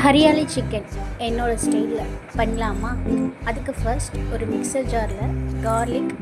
Hariyali chicken என்னோடய ஸ்டைலில் பண்ணலாமா? அதுக்கு ஃபர்ஸ்ட் ஒரு மிக்சர் ஜாரில் கார்லிக்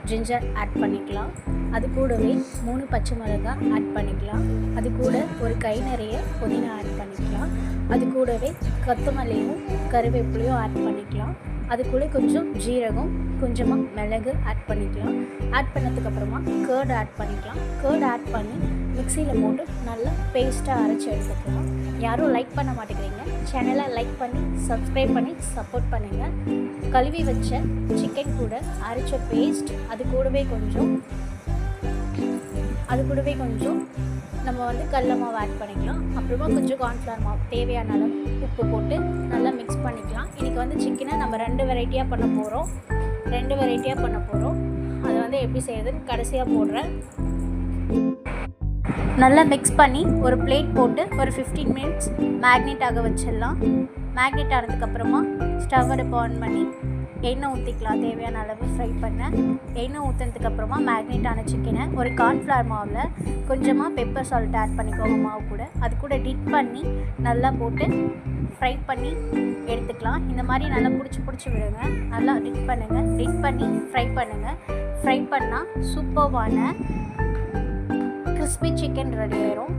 ஜிஞ்சர் ஆட் பண்ணிக்கலாம். அது கூடவே 3 பச்சை மிளகாய் ஆட் பண்ணிக்கலாம். அது கூட ஒரு கை நிறைய புதினா ஆட் பண்ணிக்கலாம். அது கூடவே கொத்தமல்லியும் கருவேப்பிலையும் ஆட் பண்ணிக்கலாம். அது கூட கொஞ்சம் ஜீரகம், கொஞ்சமாக மிளகு ஆட் பண்ணிக்கலாம். ஆட் பண்ணதுக்கப்புறமா கர்ட் ஆட் பண்ணிக்கலாம். கர்ட் ஆட் பண்ணி மிக்சியில் போட்டு நல்லா பேஸ்ட்டாக அரைச்சி எடுத்துக்கலாம். யாரும் லைக் பண்ண மாட்டேங்கிறீங்க, சேனலை லைக் பண்ணி சப்ஸ்கிரைப் பண்ணி சப்போர்ட் பண்ணுங்கள். கழுவி வச்ச சிக்கன் கூட அரைச்ச பேஸ்ட், அது கூடவே கொஞ்சம் நம்ம கடல மாவு ஆட் பண்ணிக்கலாம். அப்புறமா கொஞ்சம் கார்ன்ஃப்ளவர் மாவு, தேவையான அளவு உப்பு போட்டு நல்லா மிக்ஸ் பண்ணிக்கலாம். இன்றைக்கி சிக்கனை நம்ம 2 வெரைட்டியாக பண்ண போகிறோம். அதை எப்படி செய்கிறதுன்னு கடைசியாக போடுறேன். நல்லா மிக்ஸ் பண்ணி ஒரு பிளேட் போட்டு ஒரு 15 மினிட்ஸ் மேக்னேட் ஆக வச்சிடலாம். மேக்னேட் ஆனதுக்கப்புறமா ஸ்டவ் அடுப்பு ஆன் பண்ணி எண்ணெய் ஊற்றிக்கலாம். தேவையான அளவு ஃப்ரை பண்ண எண்ணெய் ஊற்றினதுக்கப்புறமா மேக்னேட் ஆன சிக்கனை ஒரு கார்ன்ஃப்ளவர் மாவில் கொஞ்சமாக பெப்பர் சால்ட் ஆட் பண்ணிக்கோங்க. மாவு கூட அது கூட டிப் பண்ணி நல்லா போட்டு ஃப்ரை பண்ணி எடுத்துக்கலாம். இந்த மாதிரி நல்லா பிடிச்சி விடுங்க. நல்லா டிப் பண்ணி ஃப்ரை பண்ணால் சூப்பர்வான கிறிஸ்பி சிக்கன் ரெடி ஆயிரும்.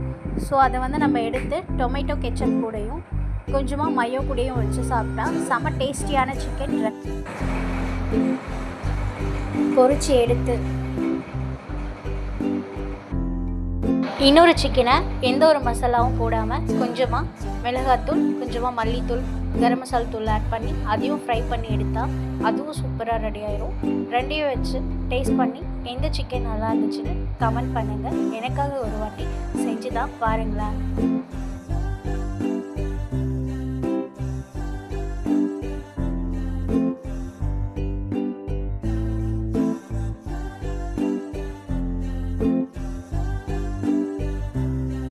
ஸோ அதை நம்ம எடுத்து டொமேட்டோ கெச்சப் கூடயும் கொஞ்சமாக மயோ கூடயும் வச்சு சாப்பிட்டா செம்ம டேஸ்டியான சிக்கன் பொரிச்சு எடுத்து இன்னொரு சிக்கனை எந்த ஒரு மசாலாவும் போடாமல் கொஞ்சமாக மிளகாத்தூள், கொஞ்சமாக மல்லித்தூள், கரம் மசாலா தூள் ஆட் பண்ணி அதையும் ஃப்ரை பண்ணி எடுத்தால் அதுவும் சூப்பராக ரெடி ஆயிரும். ரெண்டையும் வச்சு டேஸ்ட் பண்ணி எந்த சிக்கன் நல்லா இருந்துச்சுன்னு கமெண்ட் பண்ணுங்கள். எனக்காக ஒரு வாட்டி செஞ்சு தான் பாருங்களேன்.